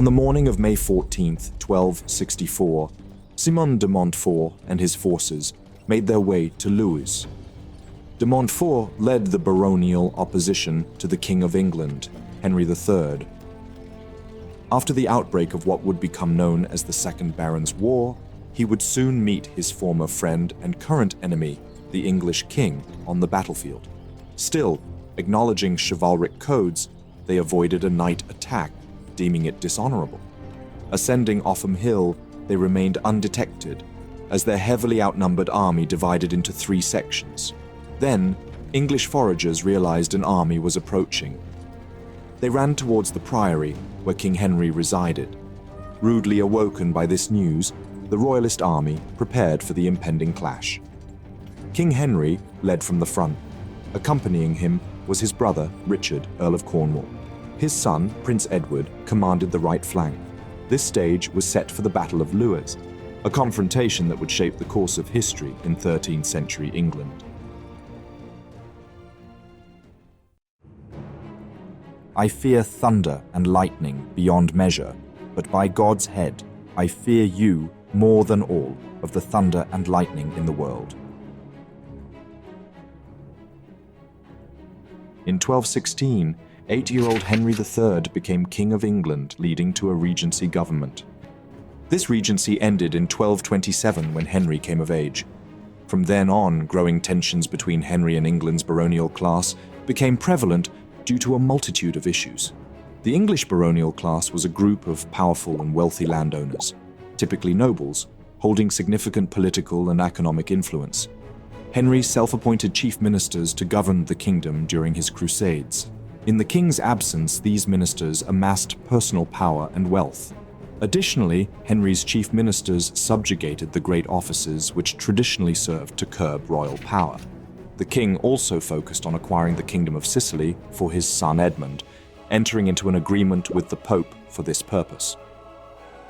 On the morning of May 14, 1264, Simon de Montfort and his forces made their way to Lewes. De Montfort led the baronial opposition to the King of England, Henry III. After the outbreak of what would become known as the Second Barons' War, he would soon meet his former friend and current enemy, the English king, on the battlefield. Still, acknowledging chivalric codes, they avoided a night attack, deeming it dishonorable. Ascending Offham Hill, they remained undetected, as their heavily outnumbered army divided into 3 sections. Then, English foragers realized an army was approaching. They ran towards the priory where King Henry resided. Rudely awoken by this news, the Royalist army prepared for the impending clash. King Henry led from the front. Accompanying him was his brother, Richard, Earl of Cornwall. His son, Prince Edward, commanded the right flank. This stage was set for the Battle of Lewes, a confrontation that would shape the course of history in 13th century England. I fear thunder and lightning beyond measure, but by God's head, I fear you more than all of the thunder and lightning in the world. In 1216, 8-year-old Henry III became King of England, leading to a regency government. This regency ended in 1227 when Henry came of age. From then on, growing tensions between Henry and England's baronial class became prevalent due to a multitude of issues. The English baronial class was a group of powerful and wealthy landowners, typically nobles, holding significant political and economic influence. Henry self-appointed chief ministers to govern the kingdom during his crusades. In the king's absence, these ministers amassed personal power and wealth. Additionally, Henry's chief ministers subjugated the great offices which traditionally served to curb royal power. The king also focused on acquiring the Kingdom of Sicily for his son Edmund, entering into an agreement with the Pope for this purpose.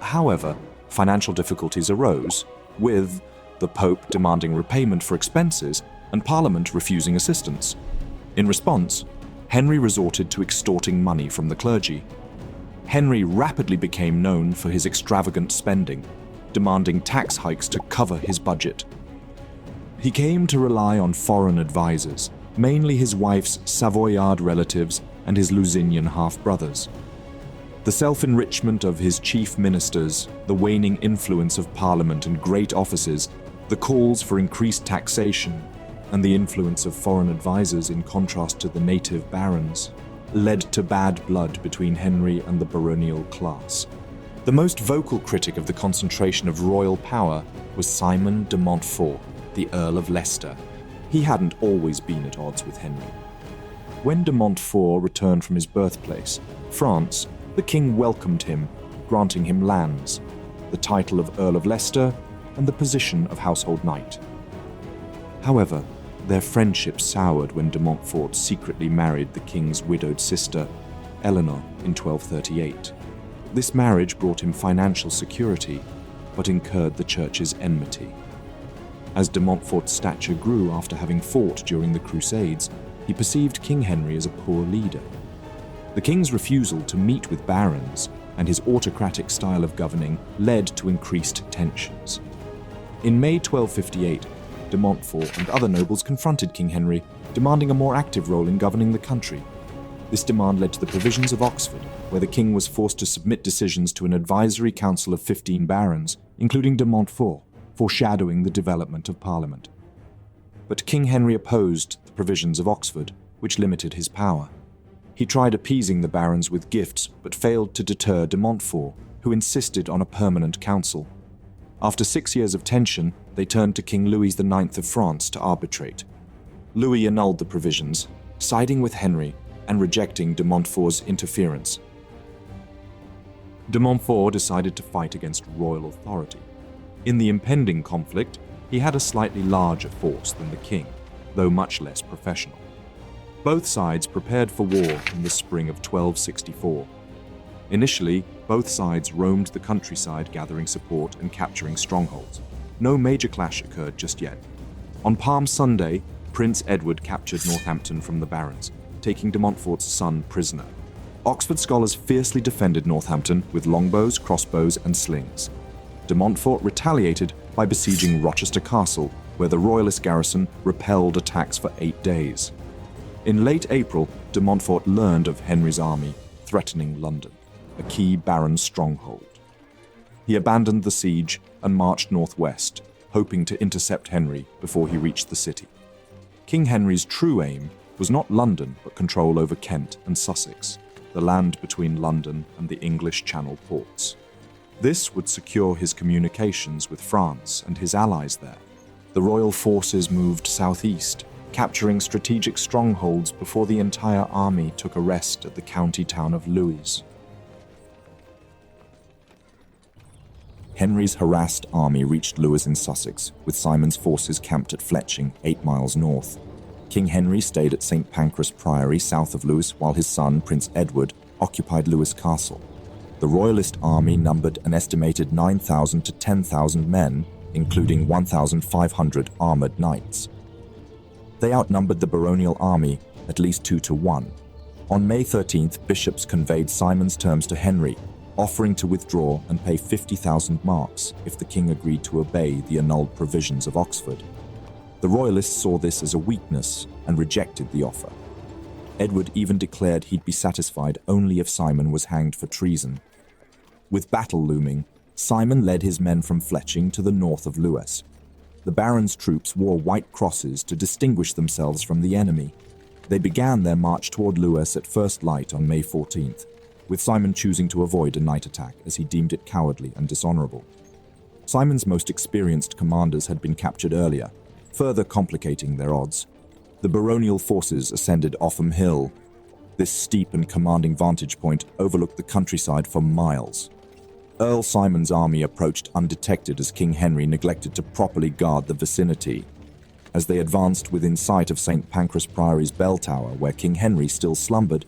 However, financial difficulties arose, with the Pope demanding repayment for expenses and Parliament refusing assistance. In response, Henry resorted to extorting money from the clergy. Henry rapidly became known for his extravagant spending, demanding tax hikes to cover his budget. He came to rely on foreign advisors, mainly his wife's Savoyard relatives and his Lusignan half-brothers. The self-enrichment of his chief ministers, the waning influence of Parliament and great offices, the calls for increased taxation, and the influence of foreign advisors in contrast to the native barons, led to bad blood between Henry and the baronial class. The most vocal critic of the concentration of royal power was Simon de Montfort, the Earl of Leicester. He hadn't always been at odds with Henry. When de Montfort returned from his birthplace, France, the king welcomed him, granting him lands, the title of Earl of Leicester, and the position of household knight. However, their friendship soured when de Montfort secretly married the king's widowed sister, Eleanor, in 1238. This marriage brought him financial security, but incurred the church's enmity. As de Montfort's stature grew after having fought during the Crusades, he perceived King Henry as a poor leader. The king's refusal to meet with barons and his autocratic style of governing led to increased tensions. In May 1258, de Montfort and other nobles confronted King Henry, demanding a more active role in governing the country. This demand led to the provisions of Oxford, where the king was forced to submit decisions to an advisory council of 15 barons, including de Montfort, foreshadowing the development of Parliament. But King Henry opposed the provisions of Oxford, which limited his power. He tried appeasing the barons with gifts, but failed to deter de Montfort, who insisted on a permanent council. After 6 years of tension, they turned to King Louis IX of France to arbitrate. Louis annulled the provisions, siding with Henry and rejecting de Montfort's interference. De Montfort decided to fight against royal authority. In the impending conflict, he had a slightly larger force than the king, though much less professional. Both sides prepared for war in the spring of 1264. Initially, both sides roamed the countryside gathering support and capturing strongholds. No major clash occurred just yet. On Palm Sunday, Prince Edward captured Northampton from the barons, taking de Montfort's son prisoner. Oxford scholars fiercely defended Northampton with longbows, crossbows, and slings. de Montfort retaliated by besieging Rochester Castle, where the Royalist garrison repelled attacks for 8 days. In late April, de Montfort learned of Henry's army threatening London, a key baron's stronghold. He abandoned the siege and marched northwest, hoping to intercept Henry before he reached the city. King Henry's true aim was not London, but control over Kent and Sussex, the land between London and the English Channel ports. This would secure his communications with France and his allies there. The royal forces moved southeast, capturing strategic strongholds before the entire army took a rest at the county town of Lewes. Henry's harassed army reached Lewes in Sussex, with Simon's forces camped at Fletching, 8 miles north. King Henry stayed at St. Pancras Priory south of Lewes, while his son, Prince Edward, occupied Lewes Castle. The Royalist army numbered an estimated 9,000 to 10,000 men, including 1,500 armoured knights. They outnumbered the baronial army at least 2 to 1. On May 13th, bishops conveyed Simon's terms to Henry, offering to withdraw and pay 50,000 marks if the king agreed to obey the annulled provisions of Oxford. The Royalists saw this as a weakness and rejected the offer. Edward even declared he'd be satisfied only if Simon was hanged for treason. With battle looming, Simon led his men from Fletching to the north of Lewes. The baron's troops wore white crosses to distinguish themselves from the enemy. They began their march toward Lewes at first light on May 14th, with Simon choosing to avoid a night attack as he deemed it cowardly and dishonorable. Simon's most experienced commanders had been captured earlier, further complicating their odds. The baronial forces ascended Offham Hill. This steep and commanding vantage point overlooked the countryside for miles. Earl Simon's army approached undetected as King Henry neglected to properly guard the vicinity. As they advanced within sight of St. Pancras Priory's bell tower, where King Henry still slumbered,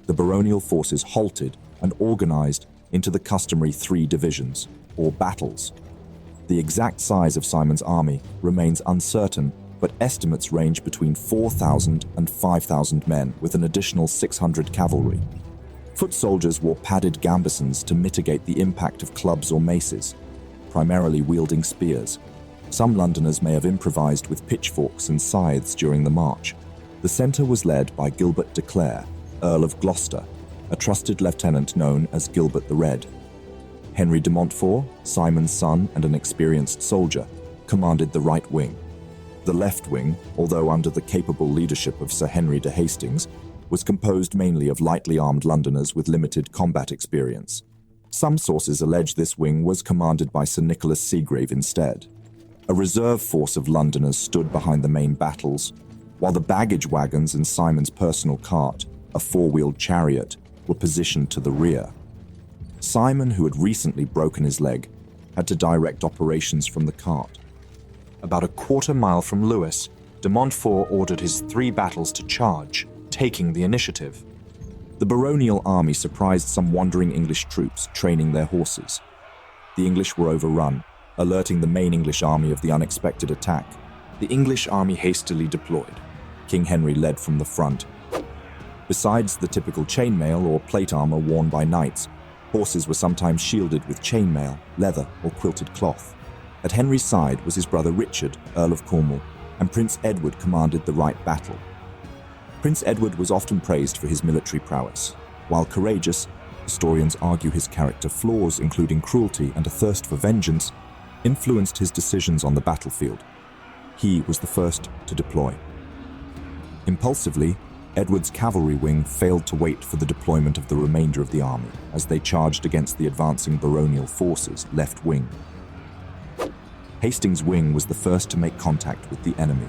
the baronial forces halted and organized into the customary 3 divisions, or battles. The exact size of Simon's army remains uncertain, but estimates range between 4,000 and 5,000 men, with an additional 600 cavalry. Foot soldiers wore padded gambesons to mitigate the impact of clubs or maces, primarily wielding spears. Some Londoners may have improvised with pitchforks and scythes during the march. The centre was led by Gilbert de Clare, Earl of Gloucester, a trusted lieutenant known as Gilbert the Red. Henry de Montfort, Simon's son and an experienced soldier, commanded the right wing. The left wing, although under the capable leadership of Sir Henry de Hastings, was composed mainly of lightly armed Londoners with limited combat experience. Some sources allege this wing was commanded by Sir Nicholas Seagrave instead. A reserve force of Londoners stood behind the main battles, while the baggage wagons and Simon's personal cart, a 4-wheeled chariot, were positioned to the rear. Simon, who had recently broken his leg, had to direct operations from the cart. About a quarter mile from Lewes, de Montfort ordered his 3 battles to charge, taking the initiative. The baronial army surprised some wandering English troops training their horses. The English were overrun, alerting the main English army of the unexpected attack. The English army hastily deployed. King Henry led from the front. Besides the typical chainmail or plate armor worn by knights, horses were sometimes shielded with chainmail, leather, or quilted cloth. At Henry's side was his brother Richard, Earl of Cornwall, and Prince Edward commanded the right battle. Prince Edward was often praised for his military prowess. While courageous, historians argue his character flaws, including cruelty and a thirst for vengeance, influenced his decisions on the battlefield. He was the first to deploy. Impulsively, Edward's cavalry wing failed to wait for the deployment of the remainder of the army as they charged against the advancing baronial forces' left wing. Hastings' wing was the first to make contact with the enemy.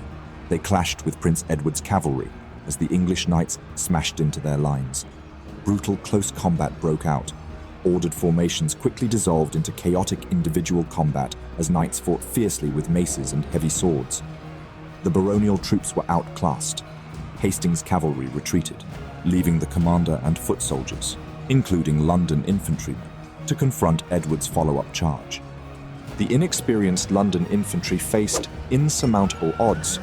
They clashed with Prince Edward's cavalry as the English knights smashed into their lines. Brutal close combat broke out. Ordered formations quickly dissolved into chaotic individual combat as knights fought fiercely with maces and heavy swords. The baronial troops were outclassed. Hastings' cavalry retreated, leaving the commander and foot soldiers, including London infantrymen, to confront Edward's follow-up charge. The inexperienced London infantry faced insurmountable odds.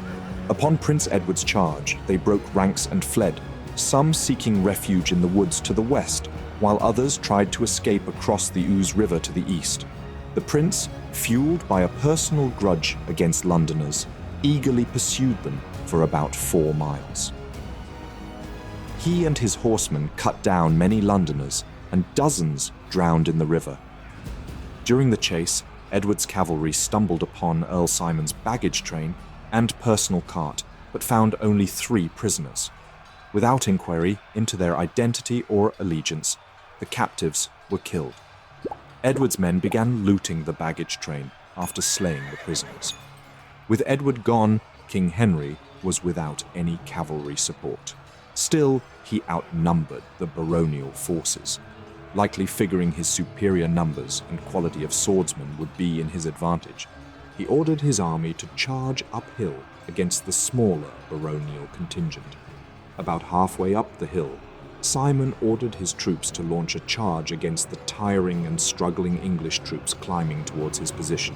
Upon Prince Edward's charge, they broke ranks and fled, some seeking refuge in the woods to the west, while others tried to escape across the Ouse River to the east. The prince, fueled by a personal grudge against Londoners, eagerly pursued them for about 4 miles. He and his horsemen cut down many Londoners, and dozens drowned in the river. During the chase, Edward's cavalry stumbled upon Earl Simon's baggage train and personal cart, but found only 3 prisoners. Without inquiry into their identity or allegiance, the captives were killed. Edward's men began looting the baggage train after slaying the prisoners. With Edward gone, King Henry was without any cavalry support. Still, he outnumbered the baronial forces. Likely figuring his superior numbers and quality of swordsman would be in his advantage, he ordered his army to charge uphill against the smaller baronial contingent. About halfway up the hill, Simon ordered his troops to launch a charge against the tiring and struggling English troops climbing towards his position.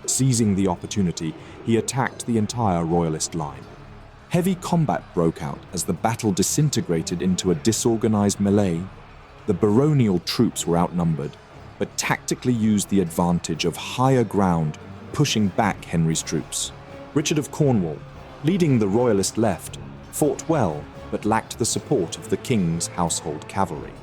Seizing the opportunity, he attacked the entire Royalist line. Heavy combat broke out as the battle disintegrated into a disorganized melee. The baronial troops were outnumbered, but tactically used the advantage of higher ground, pushing back Henry's troops. Richard of Cornwall, leading the Royalist left, fought well but lacked the support of the king's household cavalry.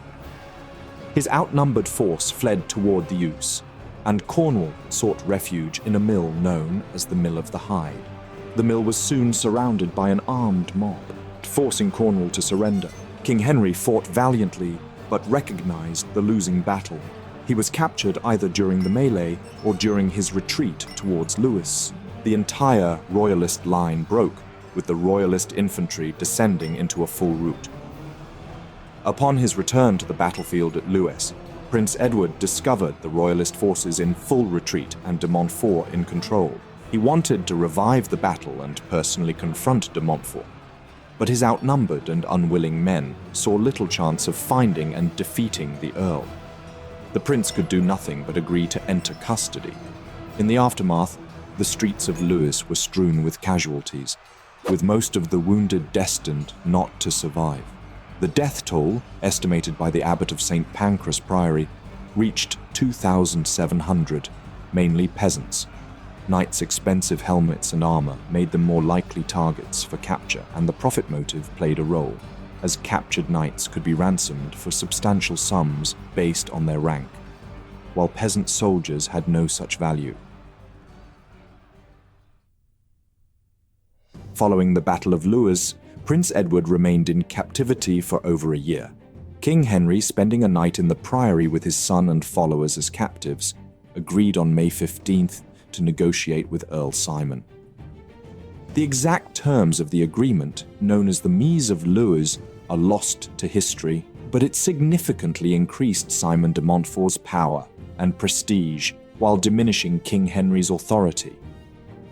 His outnumbered force fled toward the Ouse, and Cornwall sought refuge in a mill known as the Mill of the Hyde. The mill was soon surrounded by an armed mob, forcing Cornwall to surrender. King Henry fought valiantly but recognized the losing battle. He was captured either during the melee or during his retreat towards Lewes. The entire Royalist line broke, with the Royalist infantry descending into a full rout. Upon his return to the battlefield at Lewes, Prince Edward discovered the Royalist forces in full retreat and de Montfort in control. He wanted to revive the battle and personally confront de Montfort, but his outnumbered and unwilling men saw little chance of finding and defeating the Earl. The prince could do nothing but agree to enter custody. In the aftermath, the streets of Lewes were strewn with casualties, with most of the wounded destined not to survive. The death toll, estimated by the abbot of St. Pancras Priory, reached 2,700, mainly peasants. Knights' expensive helmets and armor made them more likely targets for capture, and the profit motive played a role, as captured knights could be ransomed for substantial sums based on their rank, while peasant soldiers had no such value. Following the Battle of Lewes, Prince Edward remained in captivity for over a year. King Henry, spending a night in the priory with his son and followers as captives, agreed on May 15th to negotiate with Earl Simon. The exact terms of the agreement, known as the Mise of Lewes, are lost to history, but it significantly increased Simon de Montfort's power and prestige while diminishing King Henry's authority.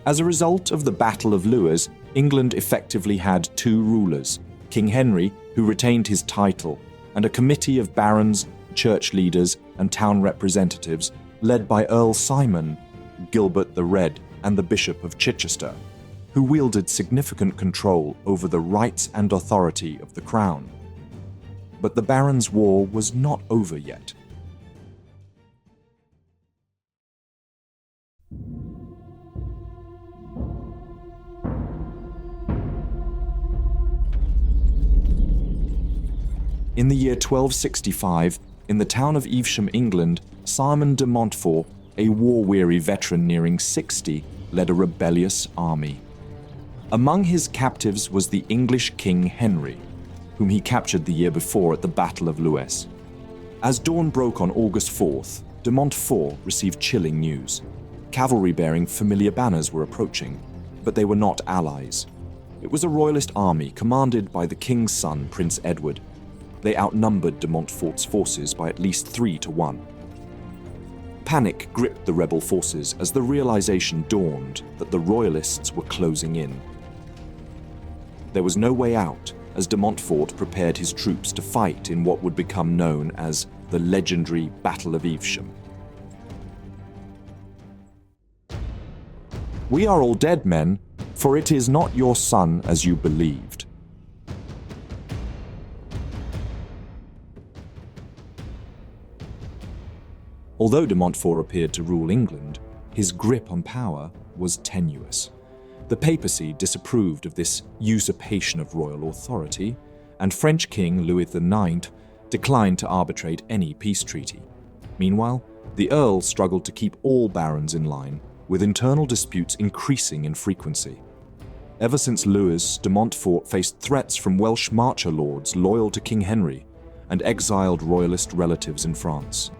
As a result of the Battle of Lewes, England effectively had 2 rulers, King Henry, who retained his title, and a committee of barons, church leaders, and town representatives led by Earl Simon, Gilbert the Red, and the Bishop of Chichester, who wielded significant control over the rights and authority of the crown. But the Barons' War was not over yet. In the year 1265, in the town of Evesham, England, Simon de Montfort, a war-weary veteran nearing 60, led a rebellious army. Among his captives was the English King Henry, whom he captured the year before at the Battle of Lewes. As dawn broke on August 4th, de Montfort received chilling news. Cavalry bearing familiar banners were approaching, but they were not allies. It was a royalist army commanded by the king's son, Prince Edward. They outnumbered de Montfort's forces by at least 3-1. Panic gripped the rebel forces as the realization dawned that the Royalists were closing in. There was no way out as de Montfort prepared his troops to fight in what would become known as the legendary Battle of Evesham. "We are all dead men, for it is not your son as you believed." Although de Montfort appeared to rule England, his grip on power was tenuous. The papacy disapproved of this usurpation of royal authority, and French King Louis IX declined to arbitrate any peace treaty. Meanwhile, the Earl struggled to keep all barons in line, with internal disputes increasing in frequency. Ever since Lewes, de Montfort faced threats from Welsh marcher lords loyal to King Henry and exiled royalist relatives in France.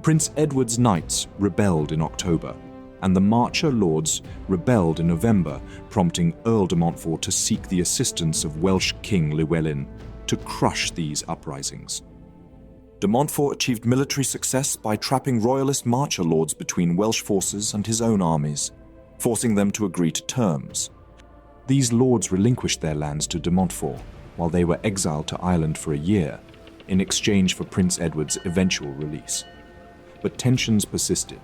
Prince Edward's knights rebelled in October, and the marcher lords rebelled in November, prompting Earl de Montfort to seek the assistance of Welsh King Llewellyn to crush these uprisings. De Montfort achieved military success by trapping royalist marcher lords between Welsh forces and his own armies, forcing them to agree to terms. These lords relinquished their lands to de Montfort, while they were exiled to Ireland for a year, in exchange for Prince Edward's eventual release. But tensions persisted,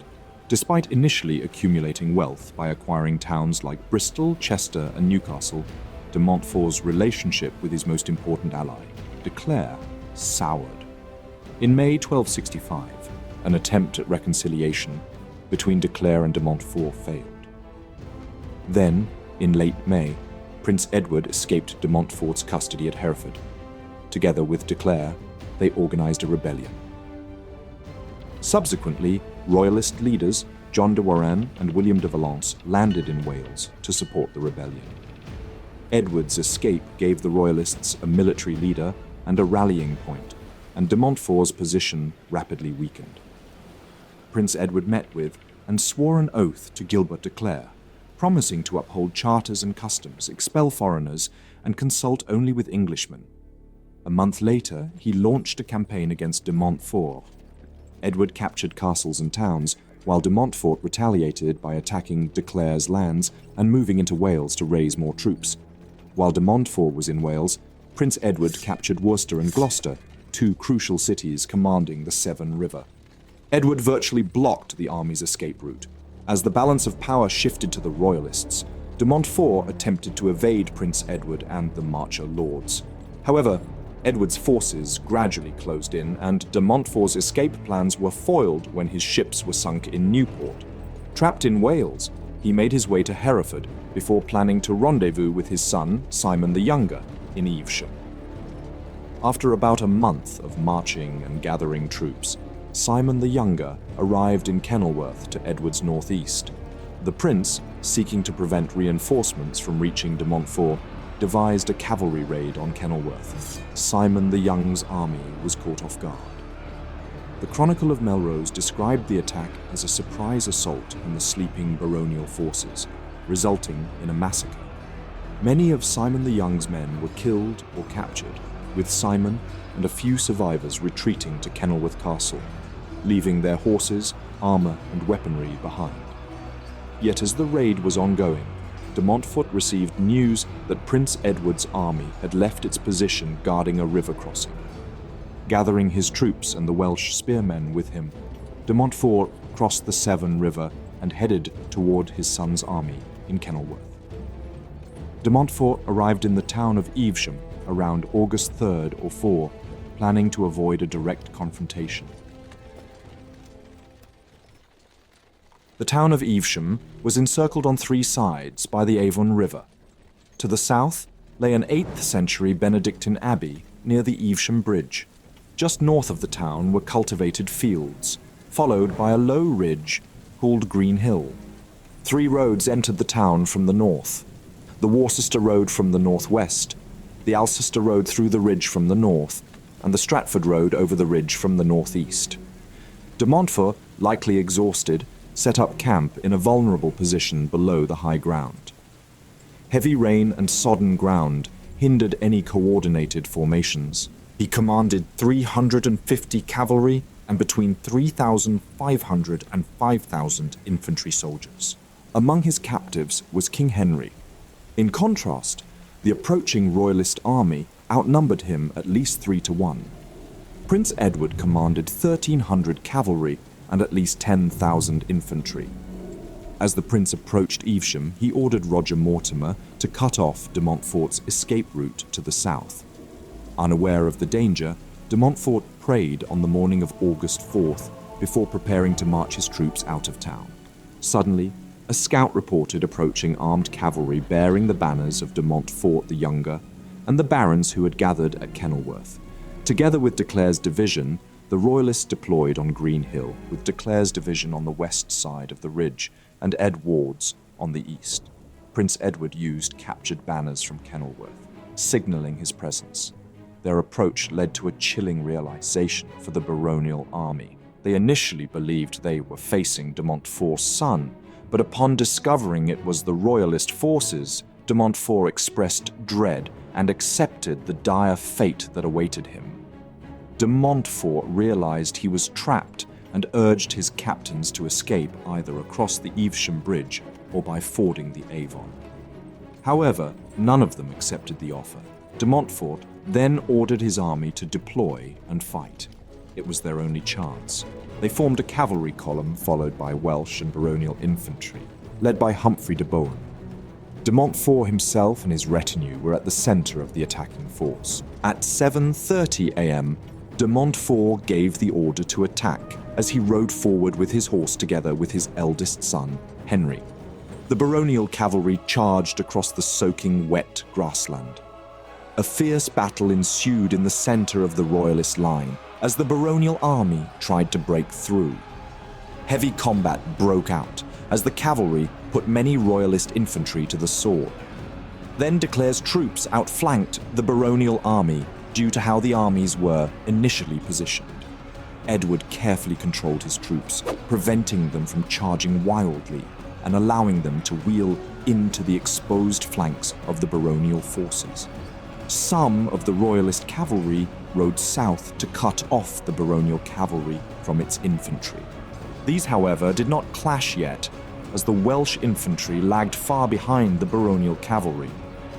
despite initially accumulating wealth by acquiring towns like Bristol, Chester, and Newcastle. De Montfort's relationship with his most important ally, de Clare, soured. In May 1265, an attempt at reconciliation between de Clare and de Montfort failed. Then, in late May, Prince Edward escaped de Montfort's custody at Hereford. Together with de Clare, they organized a rebellion. Subsequently, royalist leaders John de Warenne and William de Valence landed in Wales to support the rebellion. Edward's escape gave the royalists a military leader and a rallying point, and de Montfort's position rapidly weakened. Prince Edward met with and swore an oath to Gilbert de Clare, promising to uphold charters and customs, expel foreigners, and consult only with Englishmen. A month later, he launched a campaign against de Montfort. Edward captured castles and towns, while de Montfort retaliated by attacking de Clare's lands and moving into Wales to raise more troops. While de Montfort was in Wales, Prince Edward captured Worcester and Gloucester, two crucial cities commanding the Severn River. Edward virtually blocked the army's escape route. As the balance of power shifted to the Royalists, de Montfort attempted to evade Prince Edward and the marcher lords. However, Edward's forces gradually closed in, and de Montfort's escape plans were foiled when his ships were sunk in Newport. Trapped in Wales, he made his way to Hereford before planning to rendezvous with his son, Simon the Younger, in Evesham. After about a month of marching and gathering troops, Simon the Younger arrived in Kenilworth to Edward's northeast. The prince, seeking to prevent reinforcements from reaching de Montfort, devised a cavalry raid on Kenilworth. Simon the Young's army was caught off guard. The Chronicle of Melrose described the attack as a surprise assault on the sleeping baronial forces, resulting in a massacre. Many of Simon the Young's men were killed or captured, with Simon and a few survivors retreating to Kenilworth Castle, leaving their horses, armor, and weaponry behind. Yet as the raid was ongoing, de Montfort received news that Prince Edward's army had left its position guarding a river crossing. Gathering his troops and the Welsh spearmen with him, de Montfort crossed the Severn River and headed toward his son's army in Kenilworth. De Montfort arrived in the town of Evesham around August 3rd or 4, planning to avoid a direct confrontation. The town of Evesham was encircled on three sides by the Avon River. To the south lay an 8th century Benedictine abbey near the Evesham Bridge. Just north of the town were cultivated fields, followed by a low ridge called Green Hill. 3 roads entered the town from the north: the Worcester Road from the northwest, the Alcester Road through the ridge from the north, and the Stratford Road over the ridge from the northeast. De Montfort, likely exhausted, set up camp in a vulnerable position below the high ground. Heavy rain and sodden ground hindered any coordinated formations. He commanded 350 cavalry and between 3,500 and 5,000 infantry soldiers. Among his captives was King Henry. In contrast, the approaching Royalist army outnumbered him at least 3-1. Prince Edward commanded 1,300 cavalry and at least 10,000 infantry. As the prince approached Evesham, he ordered Roger Mortimer to cut off de Montfort's escape route to the south. Unaware of the danger, de Montfort prayed on the morning of August 4th before preparing to march his troops out of town. Suddenly, a scout reported approaching armed cavalry bearing the banners of de Montfort the Younger and the barons who had gathered at Kenilworth. Together with de Clare's division, the Royalists deployed on Green Hill, with de Clare's division on the west side of the ridge and Ed Ward's on the east. Prince Edward used captured banners from Kenilworth, signalling his presence. Their approach led to a chilling realization for the baronial army. They initially believed they were facing de Montfort's son, but upon discovering it was the Royalist forces, de Montfort expressed dread and accepted the dire fate that awaited him. De Montfort realized he was trapped and urged his captains to escape either across the Evesham bridge or by fording the Avon. However, none of them accepted the offer. De Montfort then ordered his army to deploy and fight. It was their only chance. They formed a cavalry column followed by Welsh and baronial infantry, led by Humphrey de Bohun. De Montfort himself and his retinue were at the center of the attacking force. At 7:30 a.m., de Montfort gave the order to attack as he rode forward with his horse together with his eldest son, Henry. The baronial cavalry charged across the soaking wet grassland. A fierce battle ensued in the center of the Royalist line as the baronial army tried to break through. Heavy combat broke out as the cavalry put many Royalist infantry to the sword. Then de Clare's troops outflanked the baronial army due to how the armies were initially positioned. Edward carefully controlled his troops, preventing them from charging wildly and allowing them to wheel into the exposed flanks of the baronial forces. Some of the Royalist cavalry rode south to cut off the baronial cavalry from its infantry. These, however, did not clash yet, as the Welsh infantry lagged far behind the baronial cavalry.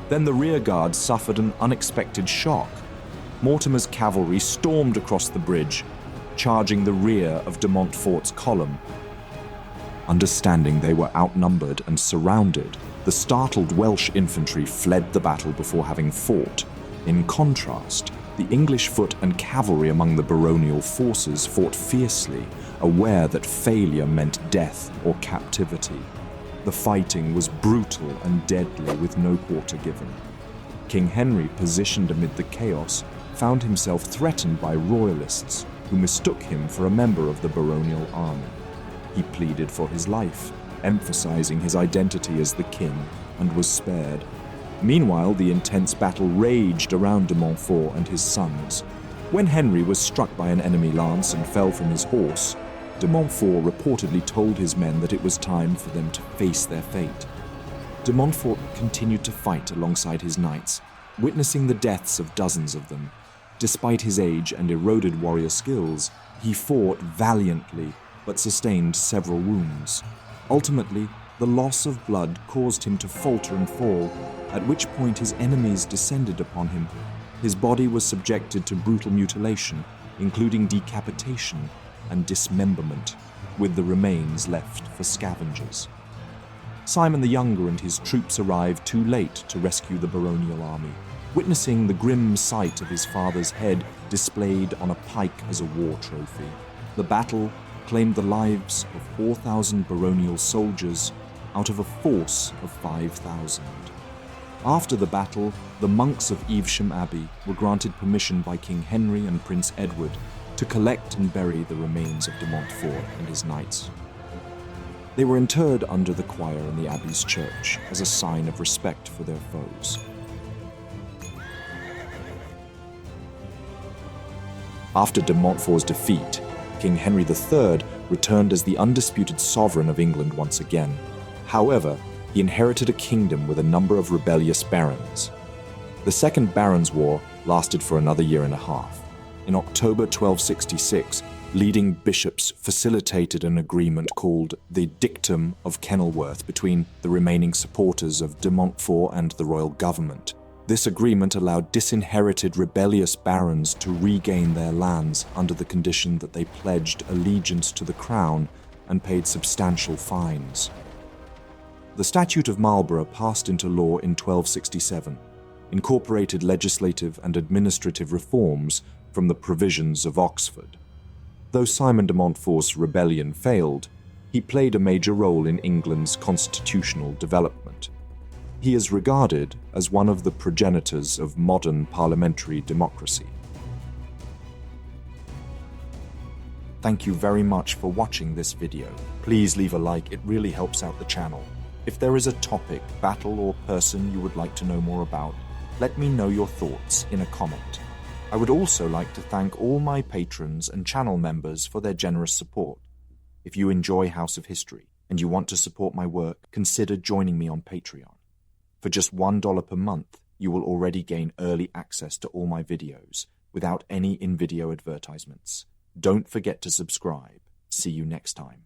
Then the rearguard suffered an unexpected shock. Mortimer's cavalry stormed across the bridge, charging the rear of de Montfort's column. Understanding they were outnumbered and surrounded, the startled Welsh infantry fled the battle before having fought. In contrast, the English foot and cavalry among the baronial forces fought fiercely, aware that failure meant death or captivity. The fighting was brutal and deadly with no quarter given. King Henry, positioned amid the chaos, found himself threatened by Royalists who mistook him for a member of the baronial army. He pleaded for his life, emphasizing his identity as the king, and was spared. Meanwhile, the intense battle raged around de Montfort and his sons. When Henry was struck by an enemy lance and fell from his horse, de Montfort reportedly told his men that it was time for them to face their fate. De Montfort continued to fight alongside his knights, witnessing the deaths of dozens of them. Despite his age and eroded warrior skills, he fought valiantly but sustained several wounds. Ultimately, the loss of blood caused him to falter and fall, at which point his enemies descended upon him. His body was subjected to brutal mutilation, including decapitation and dismemberment, with the remains left for scavengers. Simon the Younger and his troops arrived too late to rescue the baronial army, witnessing the grim sight of his father's head displayed on a pike as a war trophy. The battle claimed the lives of 4,000 baronial soldiers out of a force of 5,000. After the battle, the monks of Evesham Abbey were granted permission by King Henry and Prince Edward to collect and bury the remains of de Montfort and his knights. They were interred under the choir in the abbey's church as a sign of respect for their foes. After de Montfort's defeat, King Henry III returned as the undisputed sovereign of England once again. However, he inherited a kingdom with a number of rebellious barons. The Second Barons' War lasted for another year and a half. In October 1266, leading bishops facilitated an agreement called the Dictum of Kenilworth between the remaining supporters of de Montfort and the royal government. This agreement allowed disinherited rebellious barons to regain their lands under the condition that they pledged allegiance to the crown and paid substantial fines. The Statute of Marlborough passed into law in 1267, incorporated legislative and administrative reforms from the provisions of Oxford. Though Simon de Montfort's rebellion failed, he played a major role in England's constitutional development. He is regarded as one of the progenitors of modern parliamentary democracy. Thank you very much for watching this video. Please leave a like, it really helps out the channel. If there is a topic, battle, or person you would like to know more about, let me know your thoughts in a comment. I would also like to thank all my patrons and channel members for their generous support. If you enjoy House of History and you want to support my work, consider joining me on Patreon. For just $1 per month, you will already gain early access to all my videos without any in-video advertisements. Don't forget to subscribe. See you next time.